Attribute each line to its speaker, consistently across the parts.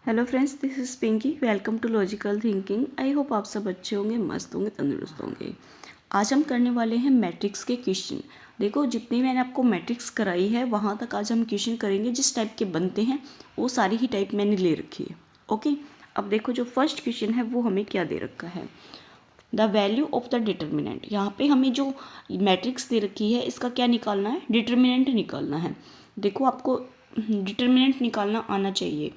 Speaker 1: Hello friends, this is Pinky. Welcome to logical thinking. I hope आप सब अच्छे होंगे, मस्त होंगे, तंदुरुस्त होंगे। आज हम करने वाले हैं मैट्रिक्स के क्वेश्चन। देखो, जितनी मैंने आपको मैट्रिक्स कराई है वहाँ तक आज हम क्वेश्चन करेंगे। जिस टाइप के बनते हैं वो सारी ही टाइप मैंने ले रखी है। ओके, अब देखो जो फर्स्ट क्वेश्चन है वो हमें क्या दे रखा है। The value of the determinant. यहाँ पे हमें जो मैट्रिक्स दे रखी है इसका क्या निकालना है, डिटर्मिनेंट निकालना है। देखो, आपको डिटर्मिनेंट निकालना आना चाहिए।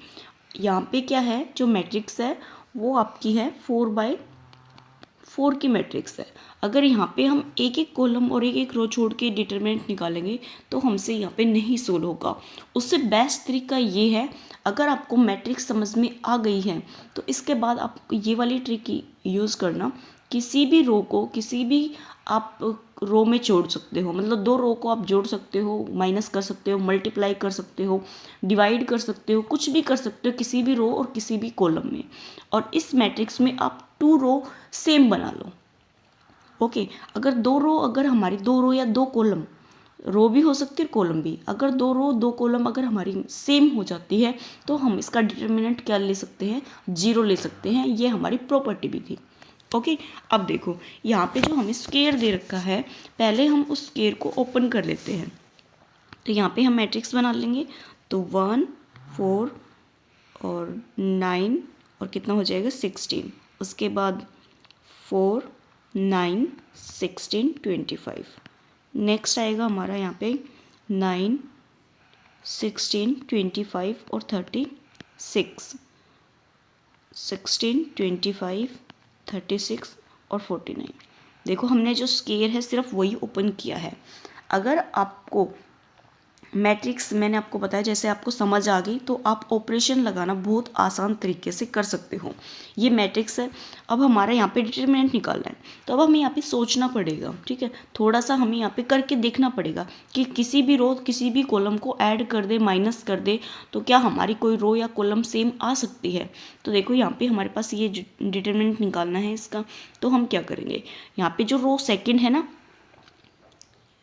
Speaker 1: यहाँ पे क्या है, जो मैट्रिक्स है वो आपकी है 4/4 की मैट्रिक्स है। अगर यहाँ पे हम एक एक कॉलम और एक एक रो छोड़ के डिटरमिनेंट निकालेंगे तो हमसे यहाँ पे नहीं सोल्व होगा। उससे बेस्ट तरीका ये है, अगर आपको मैट्रिक्स समझ में आ गई है तो इसके बाद आप ये वाली ट्रिक यूज़ करना। किसी भी रो को किसी भी आप रो में जोड़ सकते हो, मतलब दो रो को आप जोड़ सकते हो, माइनस कर सकते हो, मल्टीप्लाई कर सकते हो, डिवाइड कर सकते हो, कुछ भी कर सकते हो किसी भी रो और किसी भी कॉलम में। और इस मैट्रिक्स में आप 2 रो सेम बना लो। ओके, अगर हमारी 2 रो या 2 कॉलम, रो भी हो सकती है कॉलम भी, अगर 2 रो 2 कॉलम अगर हमारी सेम हो जाती है तो हम इसका डिटर्मिनेंट क्या ले सकते हैं, 0 ले सकते हैं। ये हमारी प्रॉपर्टी भी थी। ओके, अब देखो यहाँ पे जो हमें स्क्वायर दे रखा है, पहले हम उस स्क्वायर को ओपन कर लेते हैं। तो यहाँ पे हम मैट्रिक्स बना लेंगे। तो 1 4 और 9 और कितना हो जाएगा 16। उसके बाद 4 9 16 25। नेक्स्ट आएगा हमारा यहाँ पे 9 16 25 और 36, 16 25 36 और 49। देखो, हमने जो स्क्वायर है सिर्फ वही ओपन किया है। अगर आपको मैट्रिक्स मैंने आपको बताया, जैसे आपको समझ आ गई तो आप ऑपरेशन लगाना बहुत आसान तरीके से कर सकते हो। ये मैट्रिक्स है। अब हमारा यहाँ पे डिटरमिनेंट निकालना है, तो अब हमें यहाँ पे सोचना पड़ेगा। ठीक है, थोड़ा सा हमें यहाँ पे करके देखना पड़ेगा कि किसी भी रो किसी भी कॉलम को ऐड कर दे, माइनस कर दे, तो क्या हमारी कोई रो या कॉलम सेम आ सकती है। तो देखो, यहाँ पे हमारे पास ये डिटरमिनेंट निकालना है इसका। तो हम क्या करेंगे, यहाँ पे जो रो सेकेंड है ना,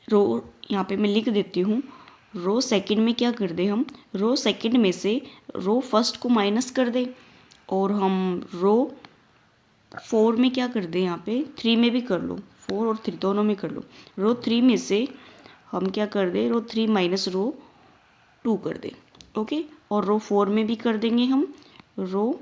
Speaker 1: रो यहाँ पे मैं लिख देती हूँ। रो सेकंड में क्या कर दे, हम रो सेकंड में से रो फर्स्ट को माइनस कर दे, और हम रो 4 में क्या कर दे, यहाँ पे 3 में भी कर लो, 4 और 3 दोनों में कर लो। रो 3 में से हम क्या कर दे, रो 3 माइनस रो 2 कर दे। ओके, और रो 4 में भी कर देंगे हम रो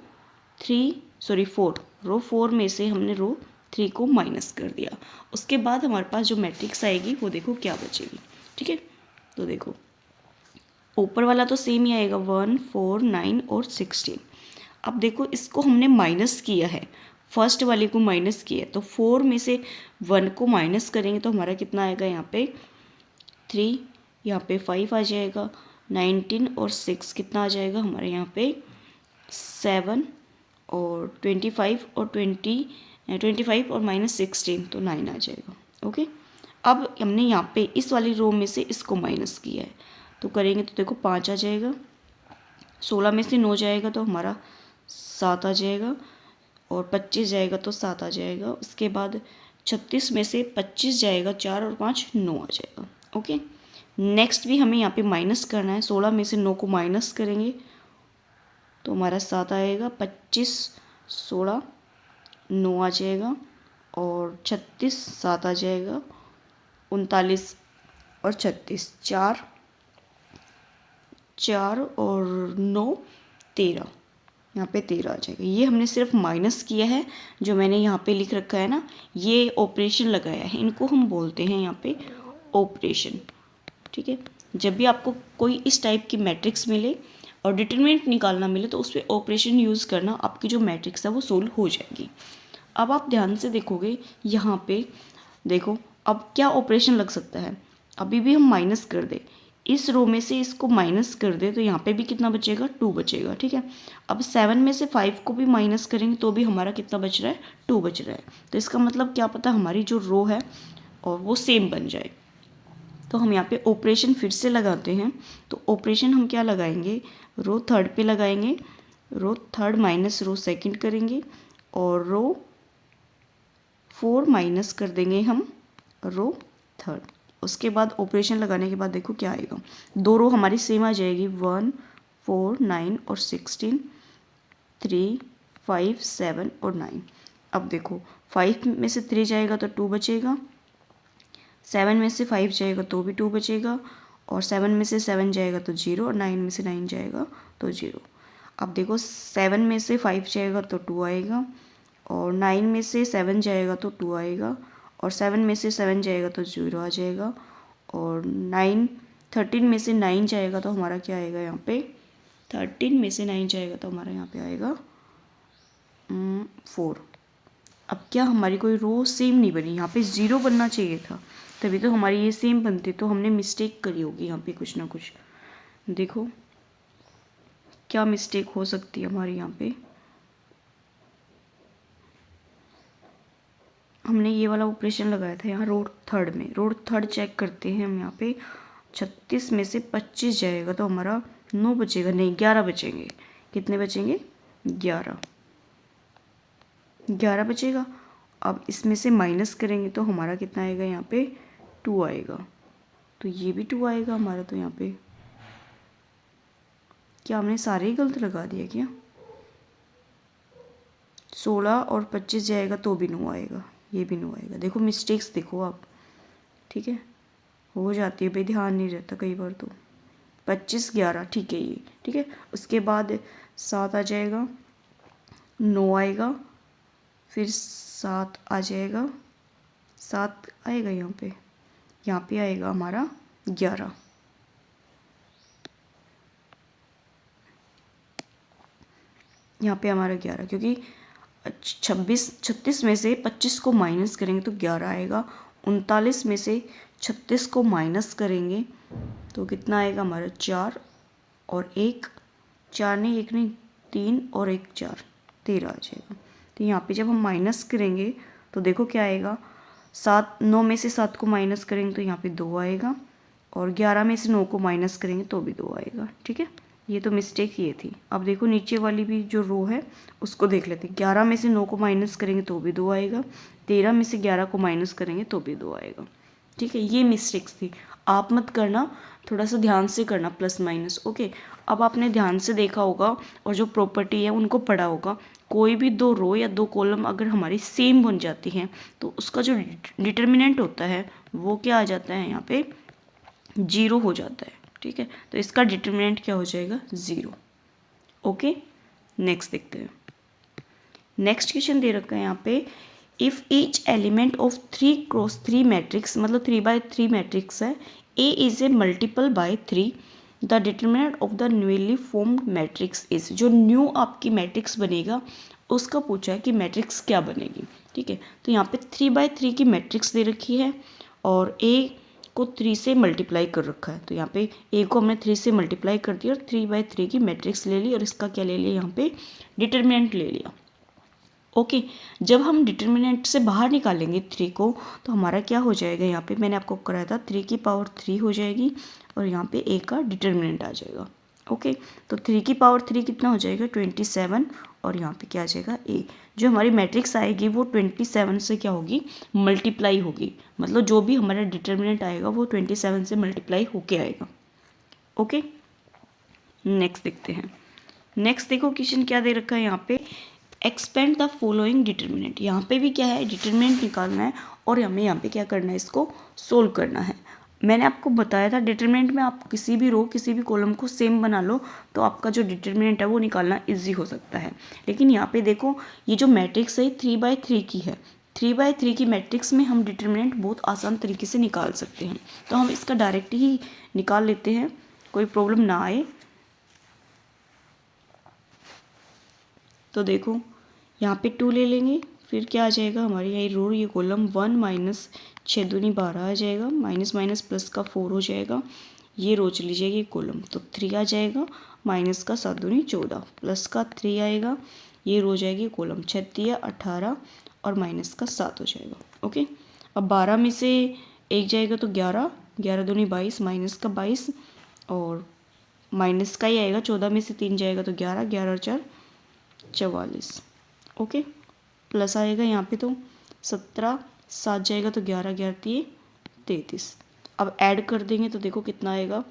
Speaker 1: 4 रो 4 में से हमने रो 3 को माइनस कर दिया। उसके बाद हमारे पास जो मैट्रिक्स आएगी वो देखो क्या बचेगी। ठीक है, तो देखो ऊपर वाला तो सेम ही आएगा, 1 4 9 और 16। अब देखो, इसको हमने माइनस किया है, फर्स्ट वाले को माइनस किया है, तो 4 में से 1 को माइनस करेंगे तो हमारा कितना आएगा, यहाँ पे 3, यहाँ पे 5 आ जाएगा, 19 और 6 कितना आ जाएगा हमारे यहाँ पे 7, और 25 और 25 और -16 तो 9 आ जाएगा। ओके, अब हमने यहाँ पे इस वाली रो में से इसको माइनस किया है, तो करेंगे तो देखो 5 आ जाएगा, 16 में से 9 जाएगा तो हमारा 7 आ जाएगा, और 25 जाएगा तो 7 आ जाएगा। उसके बाद 36 में से 25 जाएगा, 4 और 5 9 आ जाएगा। ओके, नेक्स्ट भी हमें यहाँ पे माइनस करना है। 16 में से 9 को माइनस करेंगे तो हमारा 7 आएगा, 25 16 9 आ जाएगा, और 36 7 आ जाएगा, 39 और 36 4 और 9 13, यहाँ पे 13 आ जाएगा। ये हमने सिर्फ माइनस किया है, जो मैंने यहाँ पे लिख रखा है ना, ये ऑपरेशन लगाया है, इनको हम बोलते हैं यहाँ पे ऑपरेशन। ठीक है, जब भी आपको कोई इस टाइप की मैट्रिक्स मिले और डिटरमिनेंट निकालना मिले तो उस पर ऑपरेशन यूज़ करना, आपकी जो मैट्रिक्स है वो सोल्व हो जाएगी। अब आप ध्यान से देखोगे यहाँ पे, देखो अब क्या ऑपरेशन लग सकता है। अभी भी हम माइनस कर दे, इस रो में से इसको माइनस कर दे तो यहाँ पे भी कितना बचेगा, 2 बचेगा। ठीक है, अब 7 में से 5 को भी माइनस करेंगे तो भी हमारा कितना बच रहा है, 2 बच रहा है। तो इसका मतलब क्या पता हमारी जो रो है और वो सेम बन जाए। तो हम यहाँ पे ऑपरेशन फिर से लगाते हैं। तो ऑपरेशन हम क्या लगाएंगे, रो थर्ड पे लगाएंगे, row third minus row second करेंगे, और रो 4 माइनस कर देंगे हम रो थर्ड। उसके बाद ऑपरेशन लगाने के बाद देखो क्या आएगा, 2 रो हमारी सेम आ जाएगी, 1 4 9 और 16, 3, 5, 7 और 9। अब देखो 5 में से 3 जाएगा तो 2 बचेगा, 7 में से 5 जाएगा तो भी 2 बचेगा, और 7 में से 7 जाएगा तो 0, और 9 में से 9 जाएगा तो 0। अब देखो 7 में से 5 जाएगा तो 2 आएगा, और 9 में से 7 जाएगा तो 2 आएगा, और 7 में से 7 जाएगा तो 0 आ जाएगा, और 13 में से 9 जाएगा तो हमारा क्या आएगा यहाँ पे, 13 में से 9 जाएगा तो हमारा यहाँ पे आएगा 4। अब क्या हमारी कोई रो सेम नहीं बनी, यहाँ पे 0 बनना चाहिए था, तभी तो हमारी ये सेम बनती, तो हमने मिस्टेक करी होगी यहाँ पे कुछ ना कुछ। देखो क्या मिस्टेक हो सकती है हमारी यहाँ पे। हमने ये वाला ऑपरेशन लगाया था यहाँ रोड थर्ड में, रोड थर्ड चेक करते हैं हम यहाँ पे। 36 में से 25 जाएगा तो हमारा 9 बचेगा, नहीं 11 बचेंगे। कितने बचेंगे, 11 बचेगा। अब इसमें से माइनस करेंगे तो हमारा कितना आएगा यहाँ पे, 2 आएगा, तो ये भी 2 आएगा हमारा। तो यहाँ पे क्या हमने सारे ही गलत लगा दिया क्या, 16 और 25 जाएगा तो भी 9 आएगा, ये भी 9 आएगा। देखो मिस्टेक्स देखो आप, ठीक है, हो जाती है भाई, ध्यान नहीं रहता कई बार। तो 25, 11 ठीक है, ये ठीक है। उसके बाद 7 आ जाएगा, 9 आएगा, फिर 7 आ जाएगा, 7 आएगा यहाँ पे आएगा हमारा 11। यहाँ पे हमारा 11, क्योंकि 36 में से 25 को माइनस करेंगे तो 11 आएगा। 39 में से 36 को माइनस करेंगे तो कितना आएगा हमारा, 4 और 1, 4 नहीं 1 नहीं 3 और 1 4, 13 आ जाएगा। तो यहाँ पे जब हम माइनस करेंगे तो देखो क्या आएगा, 9 में से 7 को माइनस करेंगे तो यहाँ पे 2 आएगा, और 11 में से 9 को माइनस करेंगे तो भी 2 आएगा, ठीक है। ये तो मिस्टेक ये थी। अब देखो नीचे वाली भी जो रो है उसको देख लेते हैं। 11 में से 9 को माइनस करेंगे तो भी 2 आएगा, 13 में से 11 को माइनस करेंगे तो भी 2 आएगा, ठीक है। ये मिस्टेक्स थी, आप मत करना, थोड़ा सा ध्यान से करना प्लस माइनस, ओके। अब आपने ध्यान से देखा होगा और जो प्रॉपर्टी है उनको पढ़ा होगा, कोई भी 2 रो या 2 कॉलम अगर हमारी सेम बन जाती हैं तो उसका जो डिटर्मिनेंट होता है वो क्या आ जाता है, यहाँ पे 0 हो जाता है, ठीक है। तो इसका डिटर्मिनेंट क्या हो जाएगा, 0, ओके। नेक्स्ट देखते हैं। नेक्स्ट क्वेश्चन दे रखा है यहाँ पे, if each element of 3x3 matrix, मतलब 3x3 मैट्रिक्स है, A is a multiple bye 3, the determinant of the newly formed matrix is. जो न्यू आपकी मैट्रिक्स बनेगा उसका पूछा है कि मैट्रिक्स क्या बनेगी, ठीक है। तो यहाँ पे 3x3 की मैट्रिक्स दे रखी है और ए को 3 से मल्टीप्लाई कर रखा है। तो यहाँ पे ए को हमने 3 से मल्टीप्लाई कर दिया और 3x3 की मैट्रिक्स ले ली, और इसका क्या ले लिया, यहाँ पे डिटर्मिनेंट ले लिया, ओके। जब हम डिटर्मिनेंट से बाहर निकालेंगे 3 को तो हमारा क्या हो जाएगा, यहाँ पे मैंने आपको कराया था 3 की पावर 3 हो जाएगी, और यहाँ पे ए का डिटर्मिनेंट आ जाएगा, ओके। तो 3 की पावर 3 कितना हो जाएगा, 27, और यहाँ पे क्या आ जाएगा ए। जो हमारी मैट्रिक्स आएगी वो 27 से क्या होगी, मल्टीप्लाई होगी, मतलब जो भी हमारा डिटर्मिनेंट आएगा वो 27 से मल्टीप्लाई होके आएगा, ओके। नेक्स्ट देखते हैं। नेक्स्ट देखो क्वेश्चन क्या दे रखा है यहाँ पे, एक्सपेंड द फॉलोइंग डिटर्मिनेंट। यहाँ पे भी क्या है, डिटर्मिनेंट निकालना है और हमें यहाँ पे क्या करना है, इसको सोल्व करना है। मैंने आपको बताया था डिटर्मिनेंट में आप किसी भी रो किसी भी कॉलम को सेम बना लो तो आपका जो डिटर्मिनेंट है वो निकालना इजी हो सकता है। लेकिन यहाँ पे देखो ये जो मैट्रिक्स है 3x3 की है, 3x3 की मैट्रिक्स में हम डिटर्मिनेंट बहुत आसान तरीके से निकाल सकते हैं, तो हम इसका डायरेक्ट ही निकाल लेते हैं, कोई प्रॉब्लम ना आए। तो देखो यहाँ पे 2 ले लेंगे, फिर क्या आ जाएगा हमारी यही रो, ये कॉलम 1 माइनस 6 दूनी 12 आ जाएगा, माइनस माइनस प्लस का 4 हो जाएगा, ये रो चली जाएगी कॉलम, तो 3 आ जाएगा, माइनस का 7 दूनी 14 प्लस का 3 आएगा, ये रो जाएगी कॉलम, 6 18 और माइनस का 7 हो जाएगा, ओके। अब 12 में से 1 जाएगा तो 11, 11 दूनी 22, माइनस का 22 और माइनस का ही आएगा, 14 में से 3 जाएगा तो 11, 11 और 4 44, ओके। प्लस आएगा यहाँ पे तो 17, 7 जाएगा तो 11, 11 3 33। अब ऐड कर देंगे तो देखो कितना आएगा,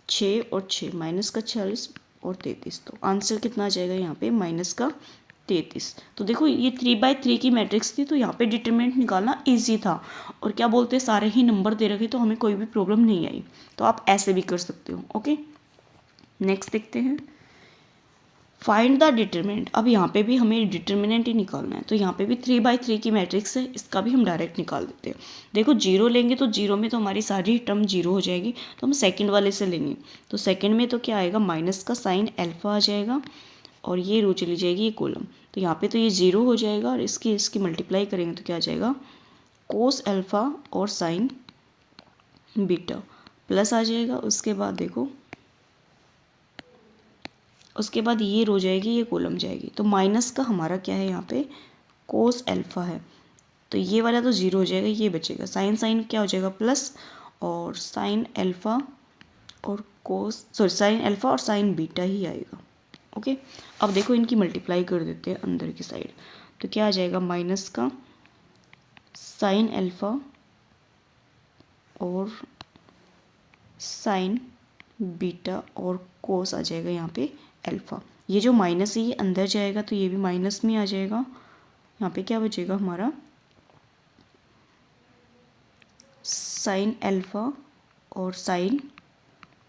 Speaker 1: 6 और 6 माइनस का 46 और 33। तो आंसर कितना आ जाएगा यहाँ पे माइनस का 33। तो देखो ये 3/3 की मैट्रिक्स थी, तो यहाँ पे डिटरमिनेंट निकालना इजी था। और क्या बोलते हैं, सारे ही नंबर दे रखे तो हमें कोई भी प्रॉब्लम नहीं आई। तो आप ऐसे भी कर सकते हो। ओके, नेक्स्ट देखते हैं, फाइंड द डिटरमिनेंट। अब यहाँ पे भी हमें डिटरमिनेंट ही निकालना है। तो यहाँ पे भी 3/3 की मैट्रिक्स है, इसका भी हम डायरेक्ट निकाल देते हैं। देखो जीरो लेंगे तो जीरो में तो हमारी सारी टर्म जीरो हो जाएगी, तो हम सेकंड वाले से लेंगे। तो सेकंड में तो क्या आएगा, माइनस का साइन अल्फा आ जाएगा और ये रो चली जाएगी ये कॉलम। तो यहाँ पे तो ये जीरो हो जाएगा और इसकी मल्टीप्लाई करेंगे तो क्या आ जाएगा, कोस अल्फा और साइन बीटा प्लस आ जाएगा। उसके बाद देखो, उसके बाद ये रो जाएगी ये कॉलम जाएगी। तो माइनस का हमारा क्या है यहाँ पे, कोस अल्फा है। तो ये वाला तो जीरो हो जाएगा, ये बचेगा। साइन साइन क्या हो जाएगा प्लस, और साइन अल्फा और कोस साइन अल्फा और साइन बीटा ही आएगा। ओके, अब देखो इनकी मल्टीप्लाई कर देते हैं अंदर की साइड। तो क्या आ जाएगा, माइनस का साइन अल्फा और साइन बीटा और कोस आ जाएगा यहाँ पे अल्फा। ये जो माइनस है ये अंदर जाएगा तो ये भी माइनस में आ जाएगा। यहाँ पे क्या बचेगा हमारा, साइन अल्फा और साइन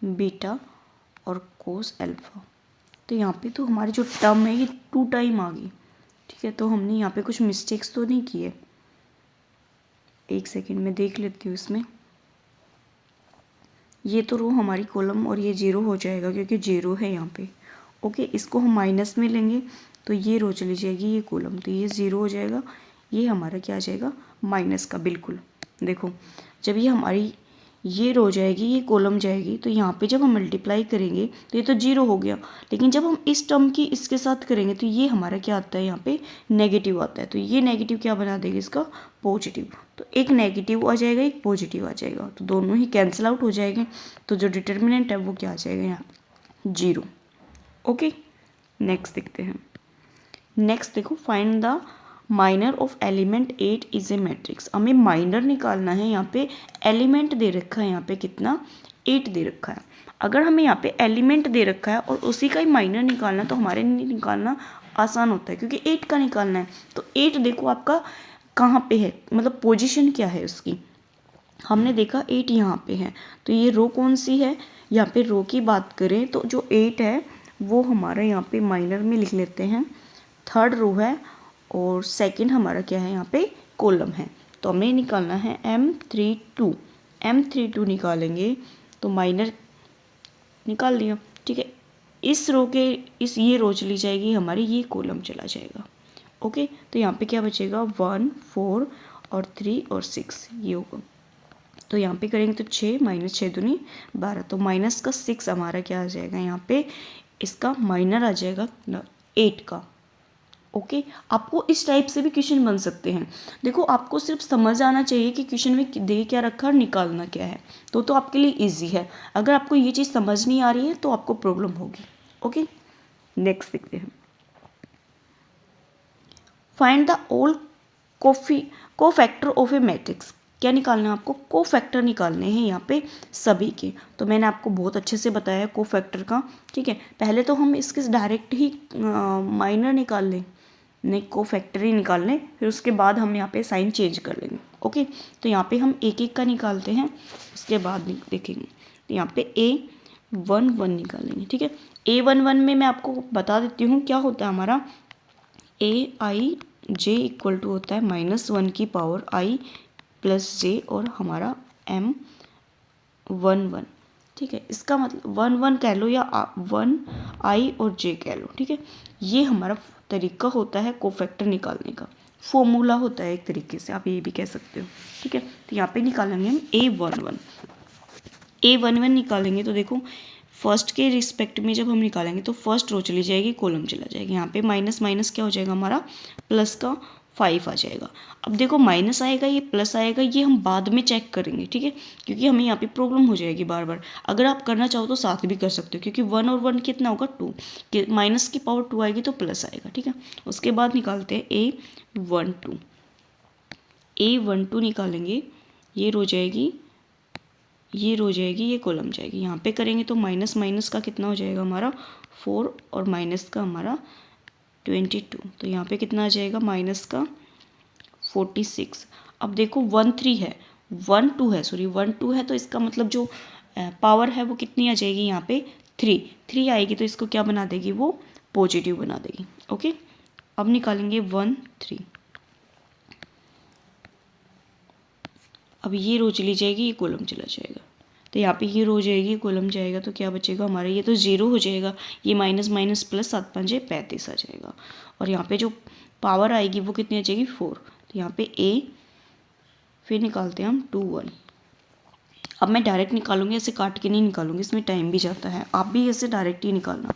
Speaker 1: बीटा और कोस अल्फा। तो यहाँ पे तो हमारी जो टर्म है ये 2 टाइम आ गई। ठीक है, तो हमने यहाँ पे कुछ मिस्टेक्स तो नहीं किए। एक सेकेंड में देख लेती हूँ इसमें। ये तो रो हमारी कॉलम और ये जीरो हो जाएगा क्योंकि जीरो है यहाँ पे। ओके, इसको हम माइनस में लेंगे तो ये रो चली जाएगी ये कॉलम, तो ये ज़ीरो हो जाएगा। ये हमारा क्या आ जाएगा, माइनस का। बिल्कुल देखो, जब ये हमारी ये रो जाएगी ये कॉलम जाएगी, तो यहाँ पे जब हम मल्टीप्लाई करेंगे तो ये तो जीरो हो गया। लेकिन जब हम इस टर्म की इसके साथ करेंगे तो ये हमारा क्या आता है, यहाँ पे नेगेटिव आता है। तो ये नेगेटिव क्या बना देगा इसका, पॉजिटिव। तो एक नेगेटिव आ जाएगा एक पॉजिटिव आ जाएगा, तो दोनों ही कैंसिल आउट हो जाएंगे। तो जो डिटर्मिनेंट है वो क्या आ जाएगा यहाँ, जीरो। ओके, नेक्स्ट देखते हैं। नेक्स्ट देखो, find the minor of element 8 is a matrix. हमें माइनर निकालना है। यहाँ पे एलिमेंट दे रखा है, यहाँ पे कितना, 8 दे रखा है। अगर हमें यहाँ पे एलिमेंट दे रखा है और उसी का ही माइनर निकालना, तो हमारे लिए निकालना आसान होता है क्योंकि 8 का निकालना है। तो 8 देखो आपका कहाँ पे है, मतलब पोजीशन क्या है उसकी। हमने देखा 8 यहाँ पे है, तो ये रो कौन सी है, यहाँ पे रो की बात करें तो जो 8 है वो हमारा यहाँ पे माइनर में लिख लेते हैं, थर्ड रो है और सेकंड हमारा क्या है, यहाँ पे कॉलम है। तो हमें निकालना है M32 निकालेंगे तो माइनर निकाल दिया। ठीक है, इस रो के ये रो चली जाएगी हमारी, ये कॉलम चला जाएगा। ओके, तो यहाँ पे क्या बचेगा, 1 4 और 3 और 6 ये होगा। तो यहाँ पे करेंगे तो 6 माइनस 6 दूनी 12, तो माइनस का 6 हमारा क्या आ जाएगा, यहाँ पे इसका माइनर आ जाएगा 8 का। ओके, आपको इस टाइप से भी क्वेश्चन बन सकते हैं। देखो, आपको सिर्फ समझ आना चाहिए कि क्वेश्चन में दे क्या रखा और निकालना क्या है, तो आपके लिए इजी है। अगर आपको ये चीज़ समझ नहीं आ रही है तो आपको प्रॉब्लम होगी। ओके, नेक्स्ट देखते हैं। Find the all cofactor of A matrix. क्या निकालना है आपको, कोफैक्टर निकालने हैं यहाँ पे सभी के। तो मैंने आपको बहुत अच्छे से बताया कोफैक्टर का। ठीक है, पहले तो हम इसके डायरेक्ट ही माइनर निकाल लें, नहीं कोफैक्टर ही निकाल लें, फिर उसके बाद हम यहाँ पे साइन चेंज कर लेंगे। ओके, तो यहाँ पे हम एक एक का निकालते हैं, उसके बाद देखेंगे। तो यहाँ पे A11 निकालेंगे। ठीक है, A11 में मैं आपको बता देती हूँ क्या होता है हमारा। AIJ इक्वल टू होता है -1 की पावर I प्लस J और हमारा M11। ठीक है, इसका मतलब 1 कह लो या 1 I और J कह लो। ठीक है, ये हमारा तरीका होता है कोफैक्टर निकालने का, फॉर्मूला होता है एक तरीके से, आप ये भी कह सकते हो। ठीक है, तो यहाँ पे निकालेंगे हम A11 निकालेंगे। तो देखो, फर्स्ट के रिस्पेक्ट में जब हम निकालेंगे तो फर्स्ट रो चली जाएगी, कॉलम चला जाएगा। यहाँ पे माइनस माइनस क्या हो जाएगा हमारा, प्लस का 5 आ जाएगा। अब देखो, माइनस आएगा ये प्लस आएगा, ये हम बाद में चेक करेंगे। ठीक है, क्योंकि हमें यहाँ पे प्रॉब्लम हो जाएगी बार बार। अगर आप करना चाहो तो साथ भी कर सकते हो, क्योंकि 1 और 1 कितना होगा 2, कि माइनस की पावर 2 आएगी तो प्लस आएगा। ठीक है, उसके बाद निकालते हैं A12 निकालेंगे, ये रो जाएगी ये रो जाएगी, ये कॉलम जाएगी। यहाँ पे करेंगे तो माइनस माइनस का कितना हो जाएगा हमारा 4 और माइनस का हमारा 22। तो यहाँ पे कितना आ जाएगा माइनस का 46। अब देखो 1 3 है, 1 2 है, सॉरी 1 2 है, तो इसका मतलब जो पावर है वो कितनी आ जाएगी यहाँ पे 3 आएगी। तो इसको क्या बना देगी, वो पॉजिटिव बना देगी। ओके, अब निकालेंगे 1 3। अब ये रो चली जाएगी, ये कॉलम चला जाएगा। तो यहाँ पे ये रो जाएगी, कॉलम जाएगा, तो क्या बचेगा हमारा, ये तो 0 हो जाएगा। ये माइनस माइनस प्लस 7 5 35 आ जाएगा। और यहाँ पे जो पावर आएगी वो कितनी आ जाएगी 4। तो यहाँ पे a, फिर निकालते हैं हम 2 1। अब मैं डायरेक्ट निकालूंगी, ऐसे काट के नहीं निकालूंगी, इसमें टाइम भी जाता है। आप भी ऐसे डायरेक्ट ही निकालना।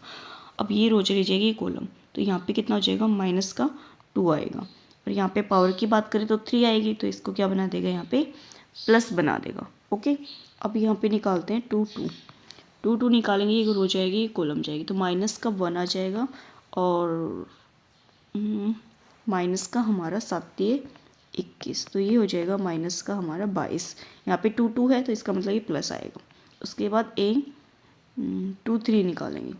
Speaker 1: अब ये रो चली जाएगी कॉलम, तो यहाँ पे कितना हो जाएगा माइनस का 2 आएगा। और यहाँ पे पावर की बात करें तो 3 आएगी, तो इसको क्या बना देगा यहाँ पे प्लस बना देगा। ओके, अब यहाँ पे निकालते हैं 2 2 निकालेंगे, ये रो जाएगी, ये कॉलम जाएगी। तो माइनस का 1 आ जाएगा और माइनस का हमारा 7 21। तो ये हो जाएगा माइनस का हमारा 22। यहाँ पे 2 2 है, तो इसका मतलब ये प्लस आएगा। उसके बाद 2 3 निकालेंगे,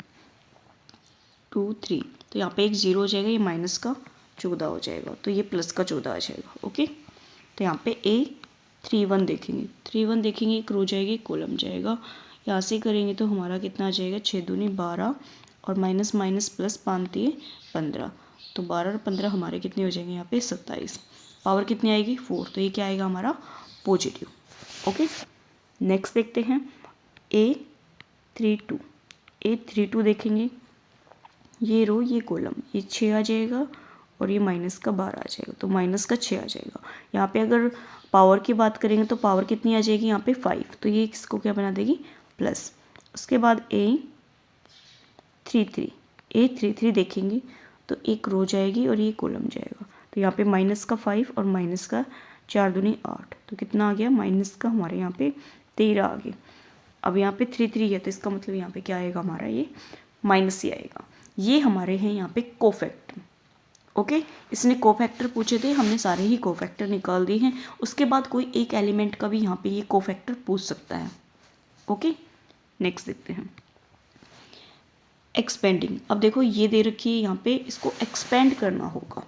Speaker 1: 2 3, तो यहाँ पे एक 0 हो जाएगा, ये माइनस का 14 हो जाएगा, तो ये प्लस का 14 आ जाएगा। ओके, तो यहाँ पे 3 1 देखेंगे, 3 1 देखेंगे, एक रो जाएगी, कॉलम जाएगा। यहाँ से करेंगे तो हमारा कितना आ जाएगा 6 दूनी 12 और माइनस माइनस प्लस 5 3 15। तो 12 और 15 हमारे कितने हो जाएंगे यहाँ पे 27। पावर कितनी आएगी 4, तो ये क्या आएगा हमारा पॉजिटिव। ओके, नेक्स्ट देखते हैं A32 देखेंगे, ये रो ये कॉलम, ये 6 आ जाएगा और ये माइनस का 12 आ जाएगा, तो माइनस का 6 आ जाएगा। यहाँ पे अगर पावर की बात करेंगे तो पावर कितनी आ जाएगी यहाँ पे 5, तो ये इसको क्या बना देगी प्लस। उसके बाद A33 देखेंगे तो एक रो जाएगी और ये कॉलम जाएगा। तो यहाँ पे माइनस का 5 और माइनस का 4 दूनी 8, तो कितना आ गया माइनस का हमारे यहाँ पे 13 आ गया। अब यहाँ पे 3 3 है, तो इसका मतलब यहाँ पे क्या आएगा हमारा, ये माइनस ही आएगा। ये हमारे हैं यहाँ पे कोफैक्टर। ओके, इसने कोफैक्टर पूछे थे, हमने सारे ही कोफैक्टर निकाल दिए हैं। उसके बाद कोई एक एलिमेंट का भी यहाँ पे ये कोफैक्टर पूछ सकता है। ओके, नेक्स्ट देखते हैं एक्सपेंडिंग। अब देखो ये दे रखी है यहाँ पे, इसको एक्सपेंड करना होगा।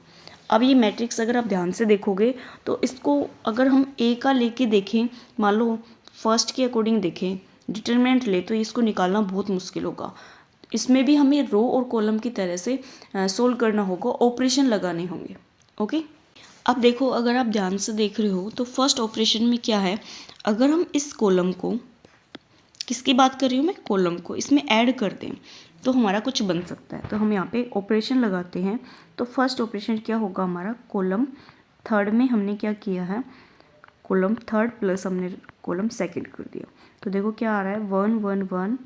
Speaker 1: अब ये मैट्रिक्स अगर आप ध्यान से देखोगे तो इसको अगर हम ए का लेके देखें, मान लो फर्स्ट के अकॉर्डिंग देखें, डिटरमिनेंट ले, तो इसको निकालना बहुत मुश्किल होगा। इसमें भी हमें रो और कॉलम की तरह से सोल्व करना होगा, ऑपरेशन लगाने होंगे। ओके, अब देखो अगर आप ध्यान से देख रहे हो तो फर्स्ट ऑपरेशन में क्या है, अगर हम इस कॉलम को, किसकी बात कर रही हूँ मैं, कॉलम को, इसमें ऐड कर दें तो हमारा कुछ बन सकता है। तो हम यहाँ पे ऑपरेशन लगाते हैं। तो फर्स्ट ऑपरेशन क्या होगा हमारा, कॉलम थर्ड में हमने क्या किया है, कॉलम थर्ड प्लस हमने कॉलम सेकंड कर दिया। तो देखो क्या आ रहा है 1 1 1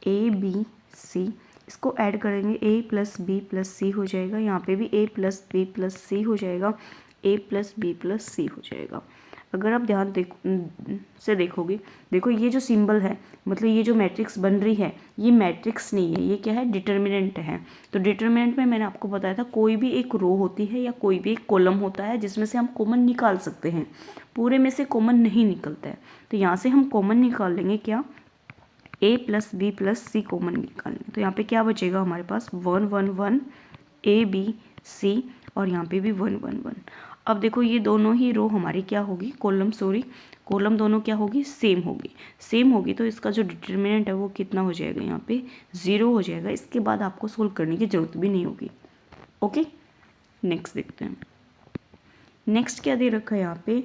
Speaker 1: ABC, इसको ऐड करेंगे A plus B plus C हो जाएगा। यहाँ पे भी A plus B plus C हो जाएगा, A plus B plus C हो जाएगा। अगर आप ध्यान से देखोगे, देखो ये जो सिंबल है, मतलब ये जो मैट्रिक्स बन रही है, ये मैट्रिक्स नहीं है, ये क्या है, डिटर्मिनेंट है। तो डिटर्मिनेंट में मैंने आपको बताया था कोई भी एक रो होती है या कोई भी एक कॉलम होता है जिसमें से हम कॉमन निकाल सकते हैं, पूरे में से कॉमन नहीं निकलता है। तो यहाँ से हम कॉमन निकाल लेंगे क्या, A plus B plus C common निकाल लेंगे। तो यहाँ पे क्या बचेगा हमारे पास 1 1 1 ABC और यहाँ पे भी 1 1 1। अब देखो ये दोनों ही रो हमारी क्या होगी, कॉलम दोनों क्या होगी, सेम होगी। तो इसका जो डिटर्मिनेंट है वो कितना हो जाएगा, यहाँ पे 0 हो जाएगा। इसके बाद आपको सोल्व करने की ज़रूरत भी नहीं होगी। ओके, नेक्स्ट देखते हैं। नेक्स्ट क्या दे रखा है यहाँ पे,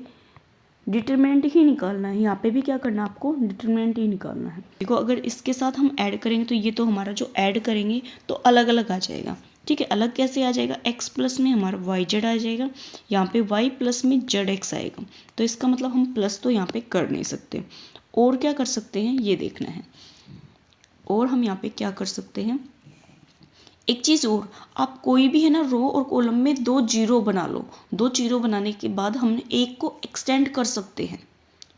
Speaker 1: डिटर्मिनेंट ही निकालना है। यहाँ पे भी क्या करना है, आपको डिटर्मिनेंट ही निकालना है। देखो अगर इसके साथ हम ऐड करेंगे तो ये तो हमारा जो ऐड करेंगे तो अलग अलग आ जाएगा। ठीक है, अलग कैसे आ जाएगा, x प्लस में हमारा YZ आ जाएगा, यहाँ पे y प्लस में ZX आएगा। तो इसका मतलब हम प्लस तो यहाँ पे कर नहीं सकते, और क्या कर सकते हैं ये देखना है। और हम यहाँ पे क्या कर सकते हैं, एक चीज़ और, आप कोई भी है ना रो और कॉलम में 2 जीरो बना लो। 2 जीरो बनाने के बाद हम एक को एक्सटेंड कर सकते हैं।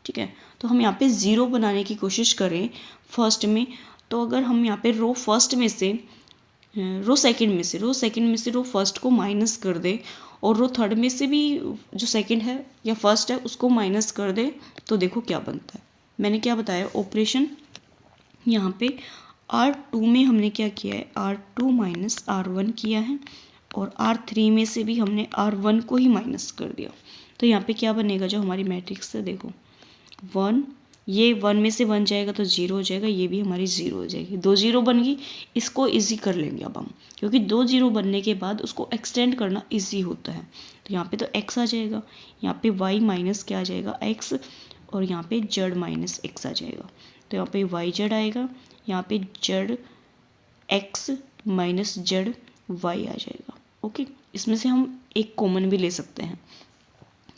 Speaker 1: ठीक है, तो हम यहाँ पे 0 बनाने की कोशिश करें फर्स्ट में। तो अगर हम यहाँ पे रो फर्स्ट में से रो सेकंड में से रो फर्स्ट को माइनस कर दे, और रो थर्ड में से भी जो सेकंड है या फर्स्ट है उसको माइनस कर दे, तो देखो क्या बनता है। मैंने क्या बताया ऑपरेशन, यहाँ पे R2 में हमने क्या किया है, R2 माइनस R1 किया है, और R3 में से भी हमने R1 को ही माइनस कर दिया। तो यहाँ पे क्या बनेगा, जो हमारी मैट्रिक्स है देखो 1, ये 1 में से 1 जाएगा तो 0 हो जाएगा, ये भी हमारी 0 हो जाएगी, 2 0 बन गई। इसको इजी कर लेंगे अब हम, क्योंकि 2 0 बनने के बाद उसको एक्सटेंड करना इजी होता है। तो यहाँ पे तो x आ जाएगा, यहाँ पे y माइनस क्या आ जाएगा x, और यहाँ पे z माइनस x आ जाएगा। तो यहाँ पे y z आएगा, यहाँ पे z x minus z y आ जाएगा। ओके, इसमें से हम एक कॉमन भी ले सकते हैं।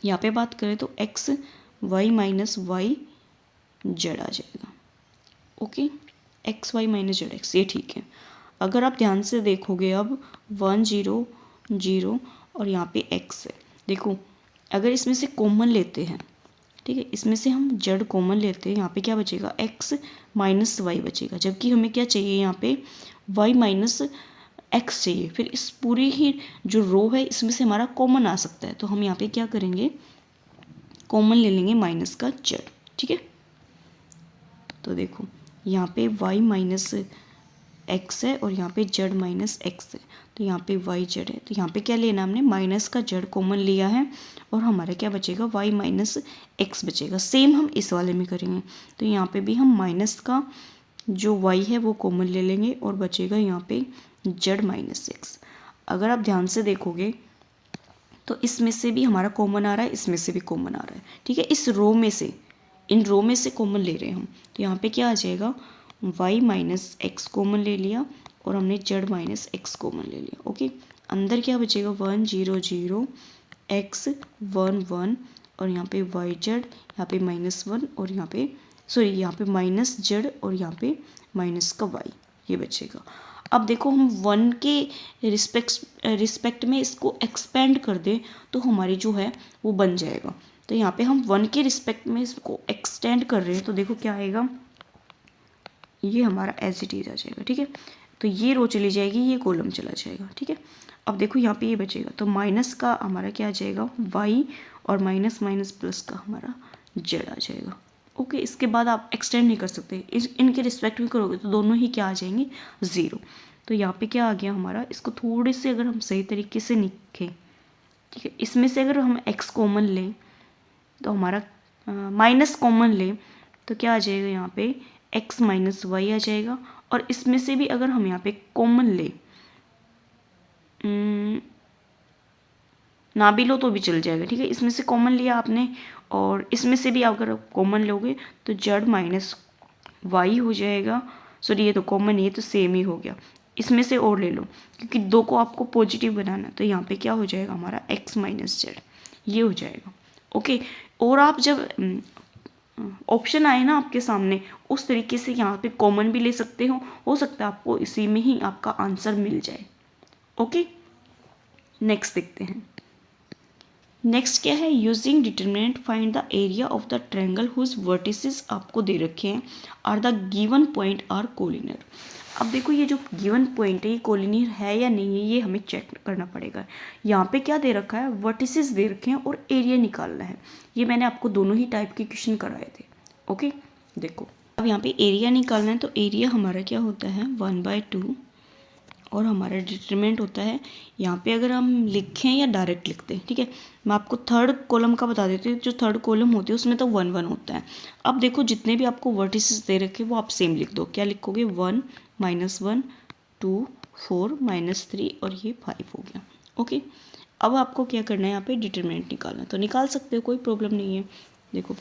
Speaker 1: यहाँ पे बात करें तो x y minus y z आ जाएगा। Okay, X Y minus Z X, ये ठीक है। अगर आप ध्यान से देखोगे अब 1 0 0 और यहाँ पे x है, देखो अगर इसमें से कॉमन लेते हैं, ठीक है, इसमें से हम जेड कॉमन लेते हैं, यहाँ पे क्या बचेगा x माइनस वाई बचेगा, जबकि हमें क्या चाहिए, यहाँ पे y माइनस x चाहिए। फिर इस पूरी ही जो रो है इसमें से हमारा कॉमन आ सकता है, तो हम यहाँ पे क्या करेंगे, कॉमन ले लेंगे माइनस का z, ठीक है। तो देखो यहाँ पे y माइनस एक्स है और यहाँ पे z माइनस एक्स है, तो यहाँ पे y z है, तो यहाँ पे क्या लेना, हमने माइनस का z कॉमन लिया है और हमारा क्या बचेगा, y माइनस एक्स बचेगा। सेम हम इस वाले में करेंगे, तो यहाँ पे भी हम माइनस का जो y है वो कॉमन ले लेंगे और बचेगा यहाँ पे z माइनस एक्स। अगर आप ध्यान से देखोगे तो इसमें से भी हमारा कॉमन आ रहा है, इसमें से भी कॉमन आ रहा है, ठीक है। इस रो में से, इन रो में से कॉमन ले रहे हैं हम, तो यहाँ पे क्या आ जाएगा, y माइनस एक्स कॉमन ले लिया और हमने z माइनस एक्स कॉमन ले लिया। ओके, अंदर क्या बचेगा, 1 0 0 x 1 1 और यहाँ पे y z, यहाँ पे -1 और यहाँ पे यहाँ पे माइनस z और यहाँ पे माइनस का y, ये बचेगा। अब देखो हम 1 के रिस्पेक्ट में इसको एक्सपेंड कर दें तो हमारी जो है वो बन जाएगा। तो यहाँ पे हम 1 के रिस्पेक्ट में इसको एक्सटेंड कर रहे हैं, तो देखो क्या आएगा, ये हमारा एज इट इज आ जाएगा, ठीक है। तो ये रो चली जाएगी, ये कॉलम चला जाएगा, ठीक है। अब देखो यहाँ पे ये बचेगा, तो माइनस का हमारा क्या आ जाएगा, y और माइनस माइनस प्लस का हमारा z आ जाएगा। ओके, इसके बाद आप एक्सटेंड नहीं कर सकते, इनके रिस्पेक्ट में करोगे तो दोनों ही क्या आ जाएंगे, 0। तो यहाँ पे क्या आ गया हमारा, इसको थोड़े से अगर हम सही तरीके से लिखें, ठीक है, इसमें से अगर हम x कॉमन लें तो हमारा माइनस कॉमन लें तो क्या आ जाएगा, यहाँ पे x माइनस वाई आ जाएगा। और इसमें से भी अगर हम यहाँ पे कॉमन लें, ना भी लो तो भी चल जाएगा, ठीक है। इसमें से कॉमन लिया आपने और इसमें से भी अगर कॉमन लोगे तो z माइनस वाई हो जाएगा। सॉरी, ये तो कॉमन, ये तो सेम ही हो गया। इसमें से और ले लो, क्योंकि दो को आपको पॉजिटिव बनाना, तो यहाँ पे क्या हो जाएगा हमारा x माइनस जेड, ये हो जाएगा। ओके, और आप जब ऑप्शन आए ना आपके सामने, उस तरीके से यहाँ पे कॉमन भी ले सकते हो सकता है आपको इसी में ही आपका आंसर मिल जाए। ओके, नेक्स्ट देखते हैं। नेक्स्ट क्या है, using determinant find the area of the triangle whose vertices आपको दे रखे हैं are the given point are collinear. अब देखो ये जो गिवन पॉइंट है ये कोलिनियर है या नहीं है, ये हमें चेक करना पड़ेगा। यहाँ पे क्या दे रखा है, वर्टिसेस दे रखे हैं और एरिया निकालना है। ये मैंने आपको दोनों ही टाइप के क्वेश्चन कराए थे। ओके, देखो अब यहाँ पे एरिया निकालना है, तो एरिया हमारा क्या होता है 1/2 और हमारा डिटरमिनेंट होता है, यहाँ पे अगर हम लिखें या डायरेक्ट लिखते हैं, ठीक है। मैं आपको थर्ड कॉलम का बता देती हूँ, जो थर्ड कॉलम होती है उसमें तो 1 1 होता है। अब देखो जितने भी आपको वर्टिसेस दे रखे वो आप सेम लिख दो। क्या लिखोगे, 1 -1 2 4 -3 और ये 5 हो गया। ओके, अब आपको क्या करना है, यहाँ पे डिटरमिनेंट निकालना है, तो निकाल सकते हो, कोई प्रॉब्लम नहीं है। देखो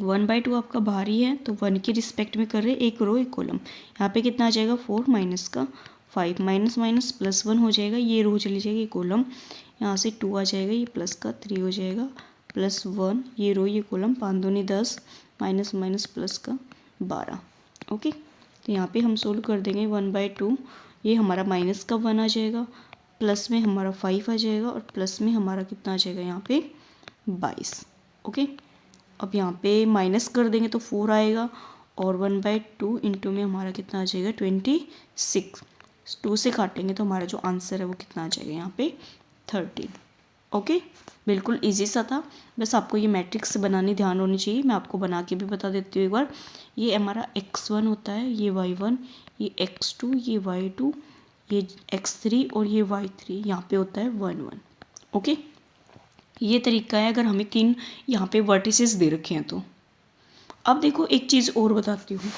Speaker 1: 1/2 आपका बाहर ही है, तो 1 के रिस्पेक्ट में कर रहे एक रो एक कॉलम। यहाँ पे कितना आ जाएगा, 4 माइनस का 5, माइनस माइनस प्लस 1 हो जाएगा, ये रो चली जाएगी कॉलम। यहाँ से 2 आ जाएगा, ये प्लस का 3 हो जाएगा, प्लस 1 ये रो ये कॉलम, 5 दूनी 10 माइनस माइनस प्लस का 12। ओके, तो यहाँ पे हम सोल्व कर देंगे 1/2, ये हमारा माइनस का 1 आ जाएगा, प्लस में हमारा 5 आ जाएगा और प्लस में हमारा कितना आ जाएगा यहाँ पे 22। ओके, अब यहाँ पे माइनस कर देंगे तो 4 आएगा और 1/2 इंटू में हमारा कितना आ जाएगा 26। 2 से काटेंगे तो हमारा जो आंसर है वो कितना आ जाएगा यहाँ पे 13। ओके, बिल्कुल इजी सा था, बस आपको ये मैट्रिक्स बनानी ध्यान होनी चाहिए। मैं आपको बना के भी बता देती हूँ एक बार। ये हमारा x1 होता है, ये y1, ये x2, ये y2, ये x3 और ये y3, यहाँ पे होता है 1 1। ओके, ये तरीका है अगर हमें 3 यहाँ पे वर्टिसेस दे रखे हैं तो। अब देखो एक चीज़ और बताती हूँ,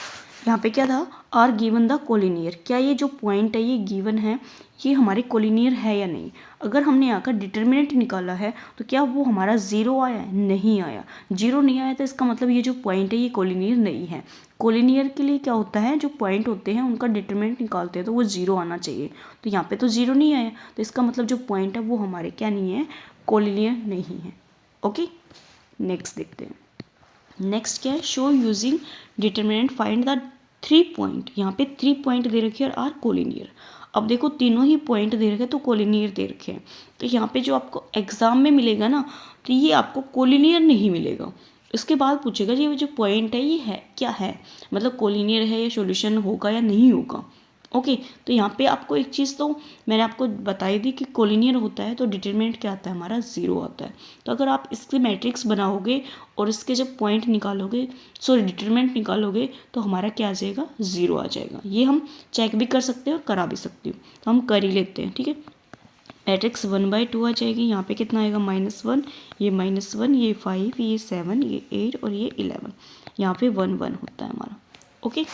Speaker 1: यहाँ पे क्या था, आर गिवन द कोलिनियर। क्या ये जो पॉइंट है ये गिवन है, ये हमारे कोलिनियर है या नहीं। अगर हमने यहाँ का डिटर्मिनेंट निकाला है तो क्या वो हमारा ज़ीरो आया है, नहीं आया। जीरो नहीं आया तो इसका मतलब ये जो पॉइंट है ये कोलिनियर नहीं है। कोलिनियर के लिए क्या होता है, जो पॉइंट होते हैं उनका डिटर्मिनेंट निकालते हैं तो वो ज़ीरो आना चाहिए। तो यहाँ पे तो ज़ीरो नहीं आया, तो इसका मतलब जो पॉइंट है वो हमारे क्या नहीं है, कोलिनियर नहीं है। ओके, नेक्स्ट देखते हैं। नेक्स्ट क्या है, show using determinant find the 3 point. यहाँ पे 3 पॉइंट दे रखे हैं और आर कोलिनियर। अब देखो तीनों ही पॉइंट दे रखे तो कोलिनियर दे रखे हैं, तो यहाँ पे जो आपको एग्जाम में मिलेगा ना, तो ये आपको कोलिनियर नहीं मिलेगा। इसके बाद पूछेगा ये जो पॉइंट है ये है क्या है, मतलब कोलिनियर है या सॉल्यूशन होगा या नहीं होगा। ओके, तो यहाँ पे आपको एक चीज़ तो मैंने आपको बताई दी कि कोलिनियर होता है तो डिटरमिनेंट क्या आता है हमारा, ज़ीरो आता है। तो अगर आप इसके मैट्रिक्स बनाओगे और इसके जब पॉइंट निकालोगे, सॉरी डिटरमिनेंट निकालोगे, तो हमारा क्या आ जाएगा, ज़ीरो आ जाएगा। ये हम चेक भी कर सकते हैं और करा भी सकते हो, तो हम कर ही लेते हैं। ठीक है, मैट्रिक्स 1/2 आ जाएगी। यहाँ पे कितना आएगा, -1, ये -1, ये 5, ये 7, ये 8 और ये 11। यहाँ पे 1 1 होता है हमारा। ओके,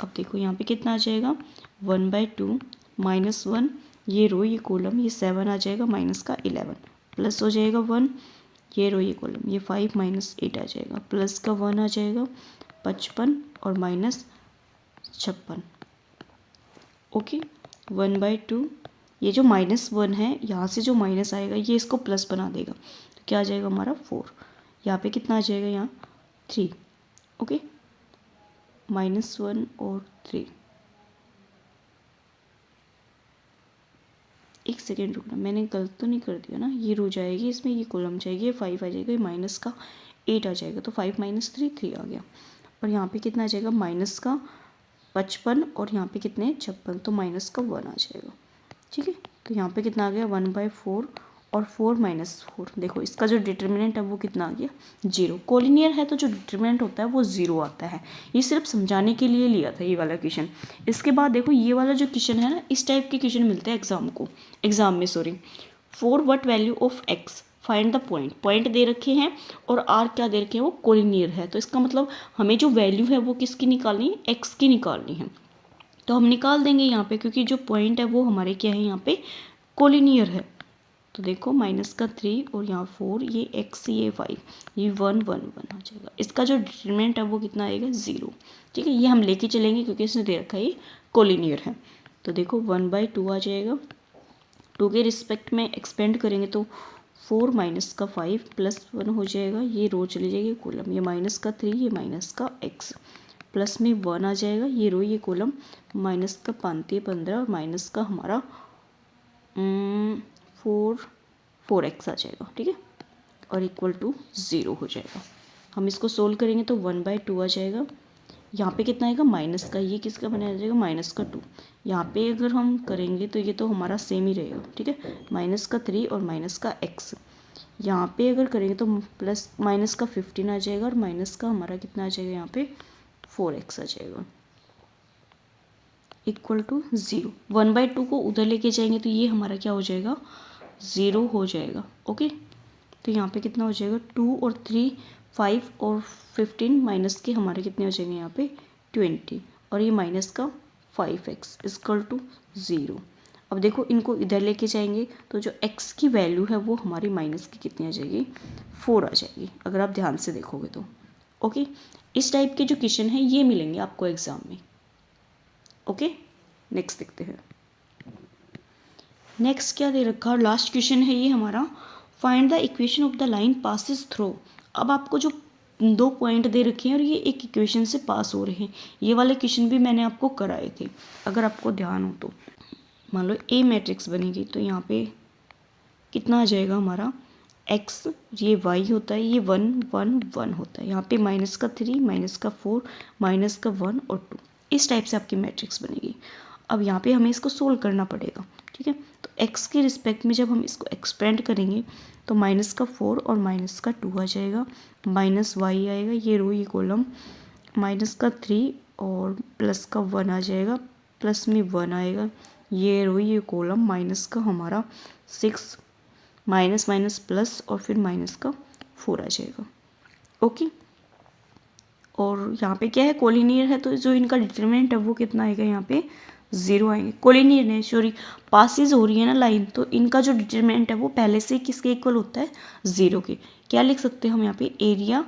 Speaker 1: अब देखो यहाँ पे कितना आ जाएगा, 1/2 -1, ये रो ये कॉलम, ये 7 आ जाएगा माइनस का 11, प्लस हो जाएगा 1, ये रो ये कॉलम, ये 5 - 8 आ जाएगा, प्लस का 1 आ जाएगा 55 और -56। ओके, 1/2, ये जो -1 है यहाँ से जो माइनस आएगा ये इसको प्लस बना देगा, तो क्या आ जाएगा हमारा 4। यहाँ पे कितना आ जाएगा, यहाँ 3। ओके, -1 और 3। एक सेकेंड रुकना, मैंने गलत तो नहीं कर दिया ना, ये रो जाएगी इसमें, ये कॉलम जाएगी, ये 5 आ जाएगा, ये माइनस का 8 आ जाएगा, तो 5 - 3 3 आ गया। और यहाँ पे कितना आ जाएगा, माइनस का 55 और यहाँ पे कितने 56, तो माइनस का 1 आ जाएगा। ठीक है, तो यहाँ पे कितना आ गया, 1/4 और 4 - 4। देखो इसका जो डिटर्मिनेंट है वो कितना आ गया, 0। कोलिनियर है तो जो डिटर्मिनेंट होता है वो 0 आता है। ये सिर्फ समझाने के लिए लिया था ये वाला क्वेश्चन। इसके बाद देखो ये वाला जो क्वेश्चन है ना, इस टाइप के क्वेश्चन मिलते हैं एग्जाम में for what value of x find the point. Point दे रखे हैं और आर क्या दे रखे हैं, वो कोलिनियर है। तो इसका मतलब हमें जो वैल्यू है वो किसकी निकालनी है, एक्स की निकालनी है। तो हम निकाल देंगे यहाँ पे, क्योंकि जो पॉइंट है वो हमारे क्या है, यहाँ पे कोलिनियर है। तो देखो माइनस का 3 और यहाँ 4, ये x, ये 5, ये 1 1 1 आ जाएगा। इसका जो डिटरमिनेंट है वो कितना आएगा, 0। ठीक है, ये हम लेके चलेंगे क्योंकि इसने दे रखा है ये कोलिनियर है। तो देखो 1/2 आ जाएगा, 2 के रिस्पेक्ट में एक्सपेंड करेंगे तो 4 माइनस का 5 प्लस 1 हो जाएगा, ये रो चली जाएगी कॉलम, ये माइनस का 3, ये माइनस का x, प्लस में 1 आ जाएगा, ये रो ये कॉलम, माइनस का 5 15 और माइनस का हमारा 4x आ जाएगा। ठीक है, और इक्वल टू 0 हो जाएगा। हम इसको सोल्व करेंगे तो 1/2 आ जाएगा। यहाँ पे कितना आएगा, माइनस का, ये किसका बना जाएगा, माइनस का 2। यहाँ पे अगर हम करेंगे तो ये तो हमारा सेम ही रहेगा। ठीक है, माइनस का 3 और माइनस का x। यहाँ पे अगर करेंगे तो प्लस माइनस का 15 आ जाएगा और माइनस का हमारा कितना आ जाएगा, यहाँ पे 4x आ जाएगा, इक्वल टू 0। 1/2 को उधर लेके जाएंगे तो ये हमारा क्या हो जाएगा, 0 हो जाएगा। ओके, तो यहाँ पे कितना हो जाएगा, 2 और 3 5 और 15 माइनस के हमारे कितने हो जाएंगे, यहाँ पे 20 और ये माइनस का 5x इक्वल टू 0। अब देखो इनको इधर लेके जाएंगे तो जो x की वैल्यू है वो हमारी माइनस की कितनी आ जाएगी, 4 आ जाएगी, अगर आप ध्यान से देखोगे तो। ओके, इस टाइप के जो क्वेश्चन हैं ये मिलेंगे आपको एग्जाम में। ओके, नेक्स्ट देखते हैं। नेक्स्ट क्या दे रखा, लास्ट क्वेश्चन है ये हमारा, find the equation of the line passes through. अब आपको जो 2 पॉइंट दे रखे हैं और ये एक इक्वेशन से पास हो रहे हैं, ये वाले क्वेश्चन भी मैंने आपको कराए थे, अगर आपको ध्यान हो तो। मान लो ए मैट्रिक्स बनेगी तो यहाँ पे कितना आ जाएगा हमारा, x, ये y होता है, ये 1 1 1 होता है, यहाँ पे माइनस का 3 माइनस का 4 माइनस का 1 और 2, इस टाइप से आपकी मैट्रिक्स बनेगी। अब यहाँ पे हमें इसको सोल्व करना पड़ेगा। ठीक है, तो x के रिस्पेक्ट में जब हम इसको एक्सपेंड करेंगे तो माइनस का 4 और माइनस का 2 आ जाएगा, माइनस वाई आएगा, ये रो ये कॉलम, माइनस का 3 और प्लस का 1 आ जाएगा, प्लस में 1 आएगा, ये रो ये कॉलम, माइनस का हमारा 6, माइनस माइनस प्लस और फिर माइनस का 4 आ जाएगा। ओके, और यहाँ पे क्या है, कोलिनियर है तो जो इनका डिटरमिनेंट है वो कितना आएगा, यहाँ पे 0 आएंगे। कोलिनियर नहीं सॉरी, पासिस हो रही है ना लाइन, तो इनका जो डिटरमिनेंट है वो पहले से किसके इक्वल होता है, 0 के। क्या लिख सकते हैं हम यहाँ पे, एरिया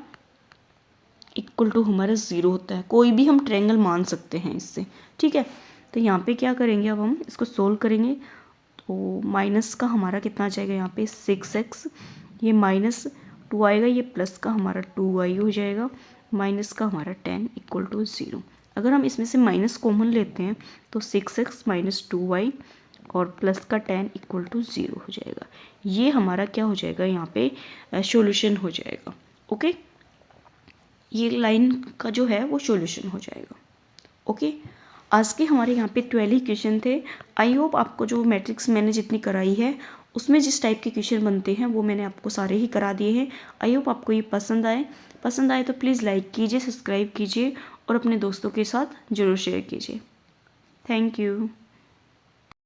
Speaker 1: इक्वल टू हमारा 0 होता है। कोई भी हम ट्रायंगल मान सकते हैं इससे, ठीक है। तो यहाँ पे क्या करेंगे, अब हम इसको सोल्व करेंगे तो माइनस का हमारा कितना आ जाएगा, यहाँ पे 6x, ये माइनस 2 आएगा, ये प्लस का हमारा 2y हो जाएगा, माइनस का हमारा 10 इक्वल टू 0। अगर हम इसमें से माइनस कॉमन लेते हैं तो 6x माइनस 2y और प्लस का 10 इक्वल टू 0 हो जाएगा। ये हमारा क्या हो जाएगा, यहाँ पे सॉल्यूशन हो जाएगा। ओके, ये लाइन का जो है वो सॉल्यूशन हो जाएगा। ओके, आज के हमारे यहाँ पे 12 ही क्वेश्चन थे। आई होप आपको जो मैट्रिक्स मैंने जितनी कराई है उसमें जिस टाइप के क्वेश्चन बनते हैं वो मैंने आपको सारे ही करा दिए हैं। आई होप आपको ये पसंद आए तो प्लीज़ लाइक कीजिए, सब्सक्राइब कीजिए और अपने दोस्तों के साथ ज़रूर शेयर कीजिए। Thank you.